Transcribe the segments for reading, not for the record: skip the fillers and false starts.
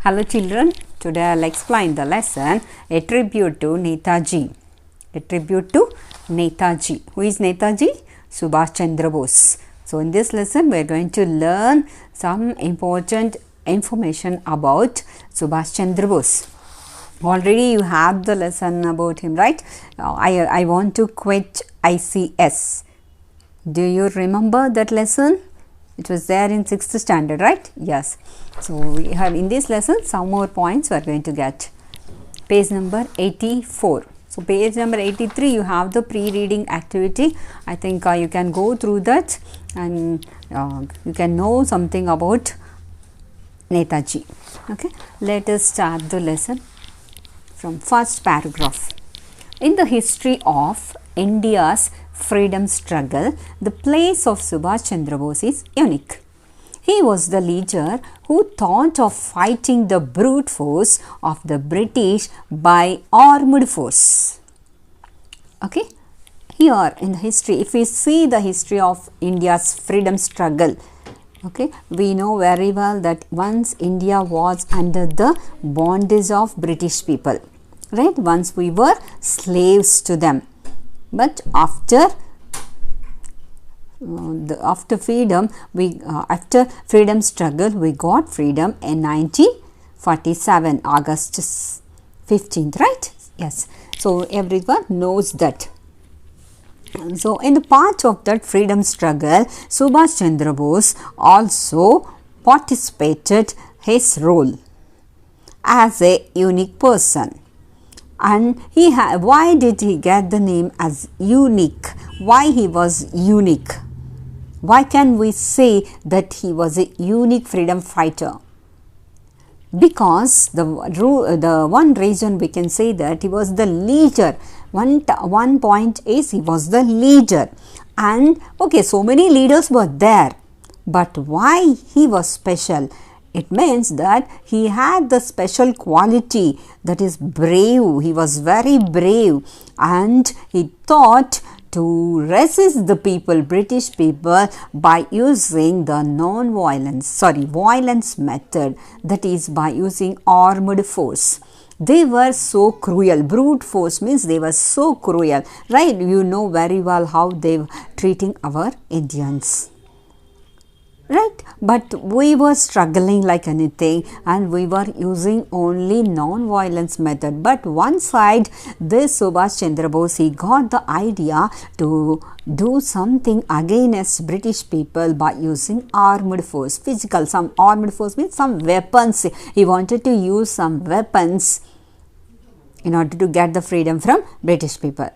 Hello children, today I will explain the lesson A Tribute to Netaji. A Tribute to Netaji. Who is Netaji? Subhash Chandra Bose. So in this lesson we are going to learn some important information about Subhash Chandra Bose. Already you have the lesson about him, right? I want to quit ICS. Do you remember that lesson? It was there in 6th standard, right? Yes. So we have in this lesson some more points we are going to get. Page number 84. So page number 83 you have the pre-reading activity. I think you can go through that and you can know something about Netaji. Okay. Let us start the lesson from first paragraph. In the history of India's freedom struggle, the place of Subhash Chandra Bose is unique. He was the leader who thought of fighting the brute force of the British by armed force. Okay, here in the history, if we see the history of India's freedom struggle, okay, we know very well that once India was under the bondage of British people, right? Once we were slaves to them. But after freedom, after freedom struggle, we got freedom in 1947, August 15th, right? Yes. So everyone knows that. So in the part of that freedom struggle, Subhash Chandra Bose also participated his role as a unique person. And why did he get the name as unique? Why he was unique? Why can we say that he was a unique freedom fighter? Because the one reason we can say that he was the leader. One point is he was the leader. And okay, so many leaders were there. But why he was special? It means that he had the special quality, that is brave. He was very brave and he thought to resist the people, British people, by using the violence method, that is by using armed force. They were so cruel. Brute force means they were so cruel, right? You know very well how they were treating our Indians. Right, but we were struggling like anything and we were using only non-violence method. But one side, this Subhash Chandra Bose, he got the idea to do something against British people by using armed force, physical. Some armed force means some weapons. He wanted to use some weapons in order to get the freedom from British people.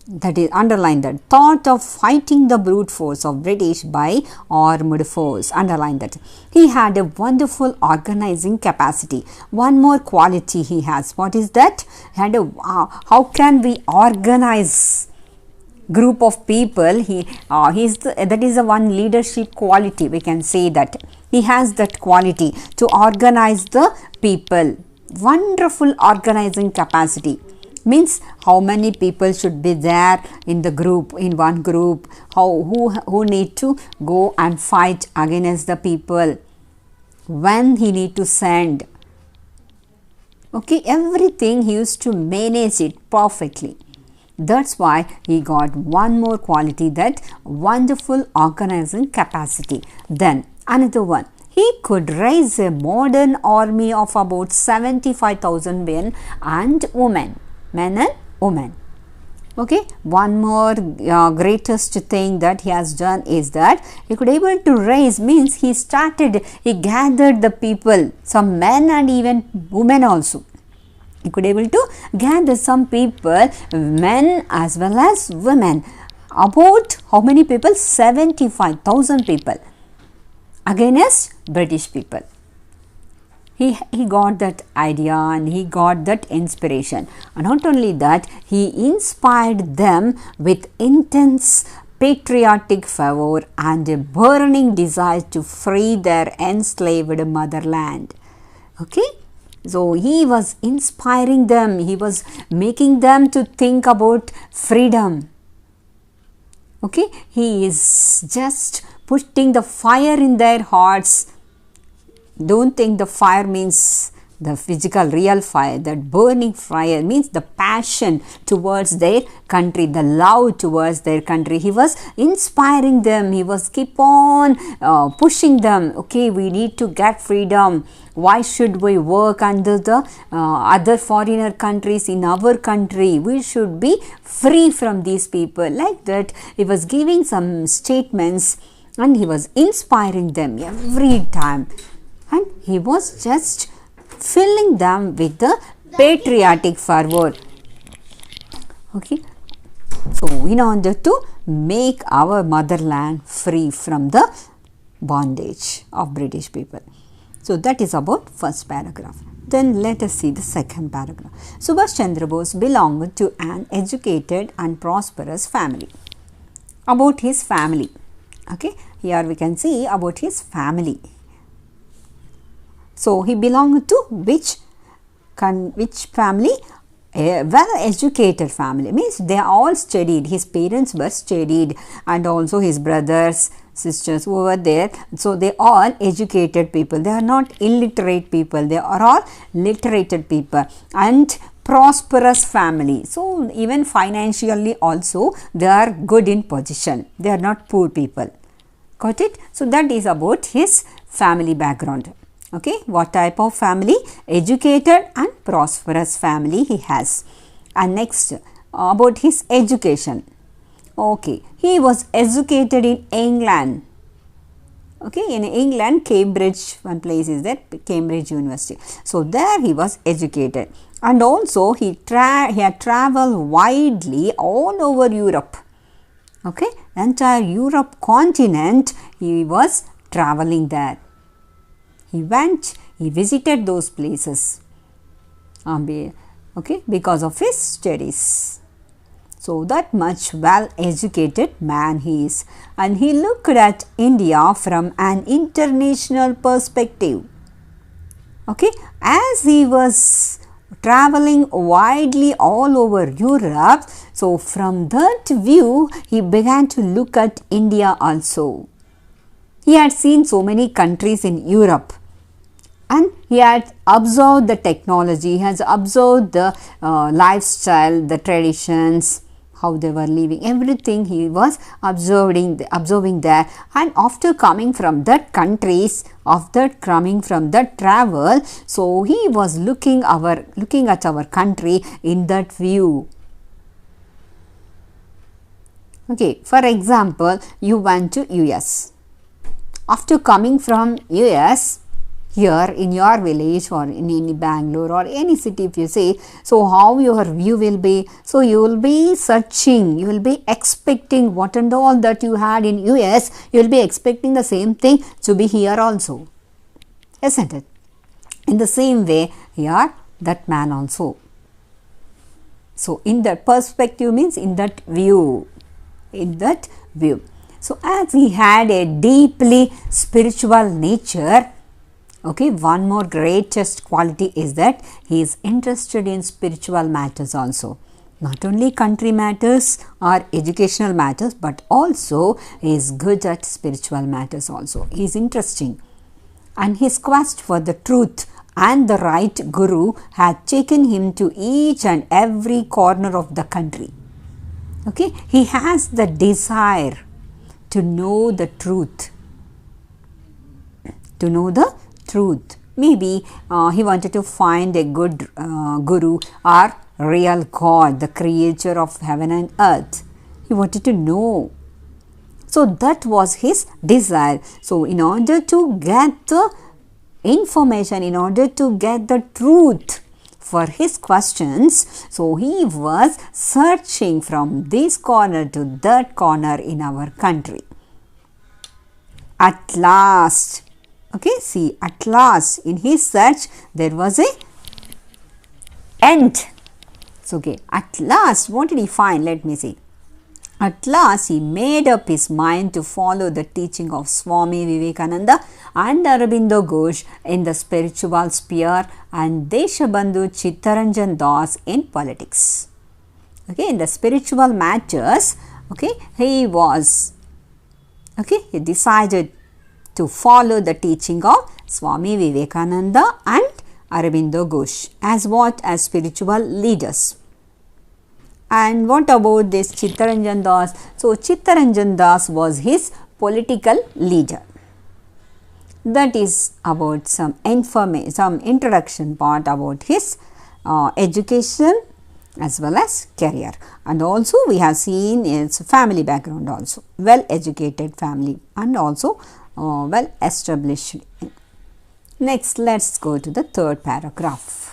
That is, underline that, thought of fighting the brute force of British by armed force. Underline that. He had a wonderful organizing capacity. One more quality he has. What is that? He had a how can we organize group of people? That is the one leadership quality. We can say that he has that quality to organize the people. Wonderful organizing capacity. Means how many people should be there in the group, in one group, who need to go and fight against the people, when he need to send. Okay, everything he used to manage it perfectly. That's why he got one more quality, that wonderful organizing capacity. Then another one. He could raise a modern army of about 75,000 men and women. Men and women. Okay, one more greatest thing that he has done is that he could able to raise, means he gathered the people, some men and even women also. He could able to gather some people, men as well as women. About how many people? 75,000 people against British people. He got that idea and he got that inspiration. And not only that, he inspired them with intense patriotic fervor and a burning desire to free their enslaved motherland. Okay, so he was inspiring them. He was making them to think about freedom. Okay, he is just putting the fire in their hearts don't think the fire means the physical real fire. That burning fire means the passion towards their country, the love towards their country. He was inspiring them. He was keep on pushing them. Okay, we need to get freedom. Why should we work under the other foreigner countries in our country? We should be free from these people. Like that, he was giving some statements and he was inspiring them every time. And he was just filling them with the patriotic fervor. Okay, so in order to make our motherland free from the bondage of British people. So that is about first paragraph. Then let us see the second paragraph. Subhash Chandra Bose belonged to an educated and prosperous family. About his family. Okay, here we can see about his family. So he belonged to which family? A well-educated family, means they all studied. His parents were studied and also his brothers, sisters who were there. So they all educated people. They are not illiterate people. They are all literated people and prosperous family. So even financially also they are good in position. They are not poor people. Got it? So that is about his family background. Okay, what type of family? Educated and prosperous family he has. And next, about his education. Okay, he was educated in England. Okay, in England, Cambridge, one place is there, Cambridge University. So there he was educated. And also he had traveled widely all over Europe. Okay, entire Europe continent he was traveling there. He went, he visited those places, okay, because of his studies. So that much well educated man he is. And he looked at India from an international perspective. Okay, as he was traveling widely all over Europe, so from that view he began to look at India also. He had seen so many countries in Europe. And he had observed the technology, he has observed the lifestyle, the traditions, how they were living, everything he was observing there. And after coming from that countries, after coming from that travel, so he was looking at our country in that view. Okay, for example, you went to US. After coming from US, here in your village or in any Bangalore or any city, if you say, so how your view will be? So you will be searching, you will be expecting what and all that you had in US, you will be expecting the same thing to be here also, isn't it? In the same way, here that man also. So in that perspective means in that view, So as he had a deeply spiritual nature, okay, one more greatest quality is that he is interested in spiritual matters also. Not only country matters or educational matters, but also he is good at spiritual matters also. He is interesting. And his quest for the truth and the right guru had taken him to each and every corner of the country. Okay, he has the desire to know the truth. To know the truth. Maybe he wanted to find a good guru or real God, the creator of heaven and earth. He wanted to know. So that was his desire. So in order to get the information, in order to get the truth for his questions, so he was searching from this corner to that corner in our country. At last, okay, see, at last in his search there was a end. So, okay, at last what did he find? Let me see. At last he made up his mind to follow the teaching of Swami Vivekananda and Aurobindo Ghosh in the spiritual sphere and Deshabandhu Chittaranjan Das in politics. Okay, in the spiritual matters, okay, he decided to follow the teaching of Swami Vivekananda and Aurobindo Ghosh as what? As spiritual leaders. And what about this Chittaranjan Das? So, Chittaranjan Das was his political leader. That is about some information, some introduction part about his education as well as career. And also we have seen his family background also, well educated family and also well established. Next, let us go to the third paragraph.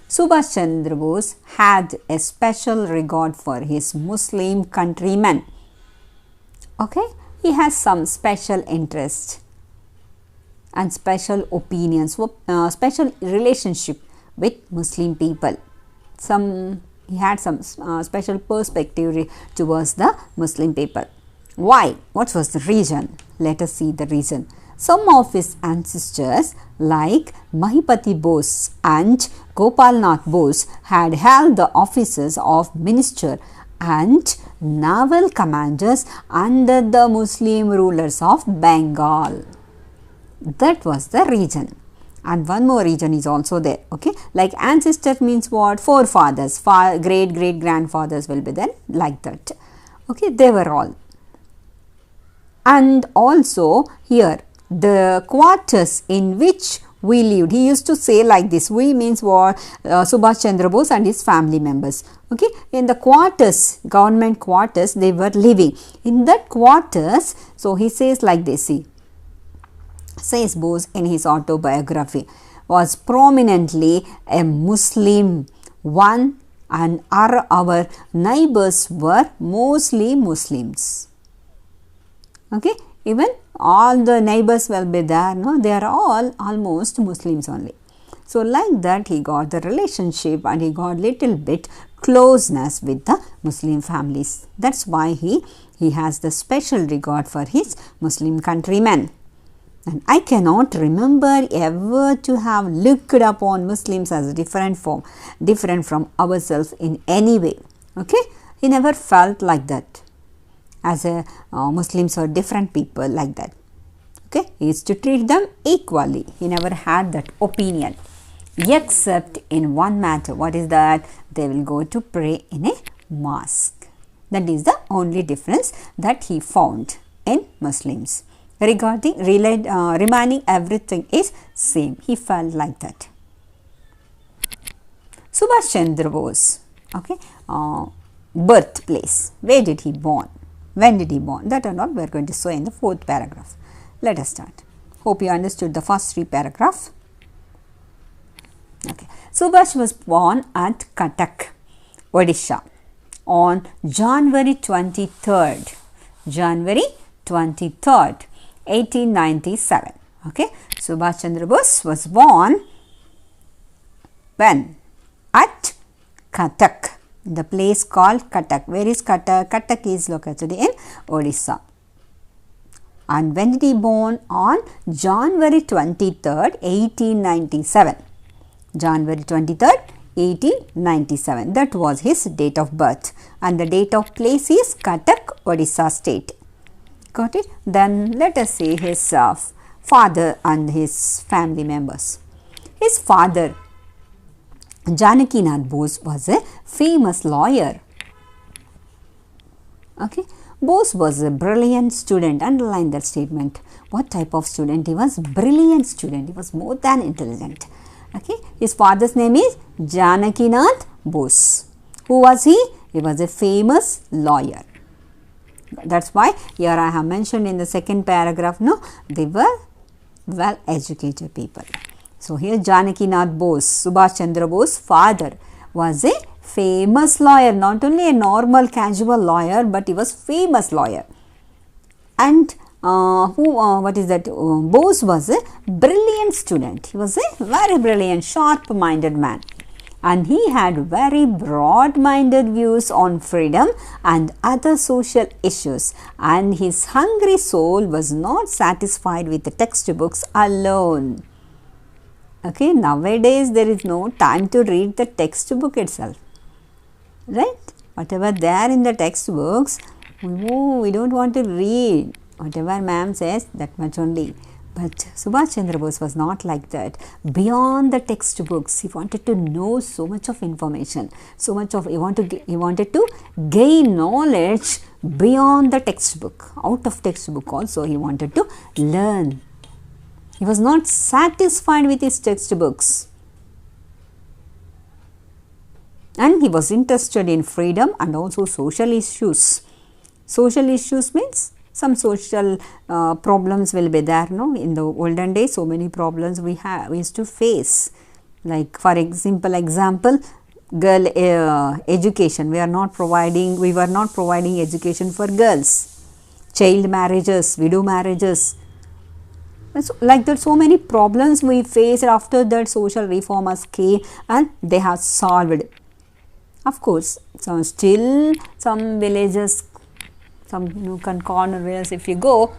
Subhash Chandra Bose had a special regard for his Muslim countrymen. Okay, he has some special interest and special opinions, special relationship with Muslim people. He had some special perspective towards the Muslim people. Why? What was the reason? Let us see the reason. Some of his ancestors like Mahipati Bose and Gopalnath Bose had held the offices of minister and naval commanders under the Muslim rulers of Bengal. That was the reason. And one more reason is also there. Okay, like ancestor means what? Forefathers, great great grandfathers will be then like that. Okay, they were all. And also here the quarters in which we lived, he used to say like this, we means what? Subhash Chandra Bose and his family members. Okay, in the quarters, government quarters, they were living. In that quarters, so he says like this, see, says Bose in his autobiography, was prominently a Muslim one, and our neighbors were mostly Muslims. Okay, even all the neighbors will be there, no, they are all almost Muslims only. So like that he got the relationship and he got little bit closeness with the Muslim families. That's why he has the special regard for his Muslim countrymen. And I cannot remember ever to have looked upon Muslims as different from ourselves in any way. Okay, he never felt like that. As a Muslims are different people like that. Okay, he used to treat them equally. He never had that opinion, except in one matter. What is that? They will go to pray in a mosque. That is the only difference that he found in Muslims. Regarding remaining everything is same. He felt like that. Subhash Chandra Bose. Okay, birthplace. Where did he born? When did he born? That and all we are going to show in the fourth paragraph. Let us start. Hope you understood the first three paragraphs. Okay. Subhash was born at Cuttack, Odisha on January 23rd. January 23rd, 1897. Okay. Subhash Chandra Bose was born when? At Cuttack. The place called Cuttack. Where is Cuttack? Cuttack is located in Odisha. And when did he born? On January 23rd, 1897. January 23rd, 1897. That was his date of birth. And the date of place is Cuttack, Odisha state. Got it? Then let us see his father and his family members. His father, Janakinath Bose, was a famous lawyer. Okay. Bose was a brilliant student. Underline that statement. What type of student? He was brilliant student. He was more than intelligent. Okay. His father's name is Janakinath Bose. Who was he? He was a famous lawyer. That's why here I have mentioned in the second paragraph, no, they were well educated people. So here Janakinath Bose, Subhash Chandra Bose's father, was a famous lawyer, not only a normal casual lawyer, but he was famous lawyer. And what is that? Bose was a brilliant student. He was a very brilliant, sharp-minded man. And he had very broad-minded views on freedom and other social issues. And his hungry soul was not satisfied with the textbooks alone. Okay, nowadays there is no time to read the textbook itself, right? Whatever there in the textbooks, we don't want to read. Whatever ma'am says, that much only. But Subhash Chandra Bose was not like that. Beyond the textbooks, he wanted to know so much of information, so much of he wanted to gain knowledge beyond the textbook. Out of textbook also he wanted to learn. He was not satisfied with his textbooks. And he was interested in freedom and also social issues. Social issues means some social problems will be there, no? In the olden days, so many problems we used to face. Like for example, girl education. We were not providing education for girls. Child marriages, widow marriages. So, like that, so many problems we faced. After that, social reformers came and they have solved. Of course, so still some villages, some corner areas if you go,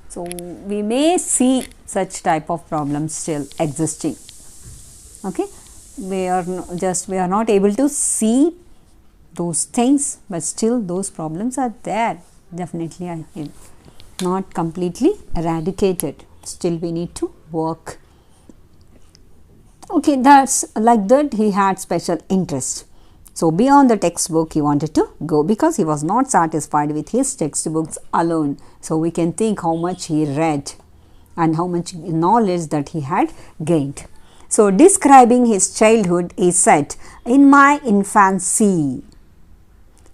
so we may see such type of problems still existing. Okay, we are not able to see those things, but still those problems are there. Definitely, I feel not completely eradicated. Still, we need to work. Okay, that's like that. He had special interest. So, beyond the textbook he wanted to go because he was not satisfied with his textbooks alone. So, we can think how much he read and how much knowledge that he had gained. So, describing his childhood, he said, "In my infancy."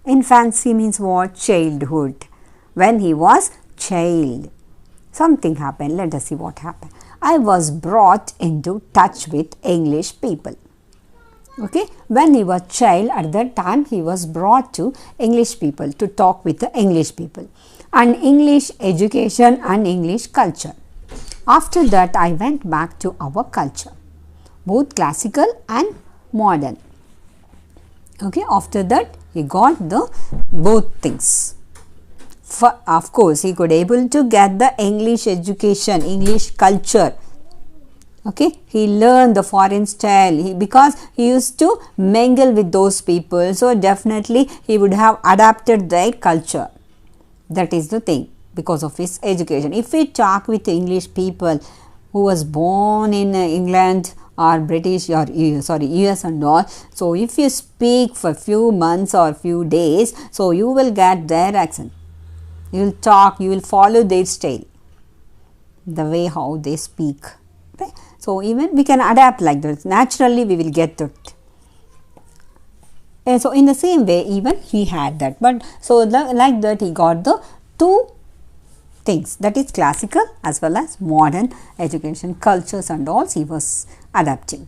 Infancy means what? Childhood. When he was child, something happened. Let us see what happened. "I was brought into touch with English people." Okay, when he was child, at that time he was brought to English people, to talk with the English people and English education and English culture. After that, I went back to our culture, both classical and modern. Okay, after that he got the both things. Of course, he could able to get the English education, English culture. Okay, he learned the foreign style because he used to mingle with those people. So, definitely he would have adapted their culture. That is the thing, because of his education. If we talk with English people who was born in England or British or US and all, so if you speak for few months or few days, so you will get their accent. You will talk, you will follow their style, the way how they speak. Okay? So, even we can adapt like that. Naturally, we will get it. And so, in the same way, even he had that. But so, like that, he got the two things, that is classical as well as modern education cultures and all he was adapting.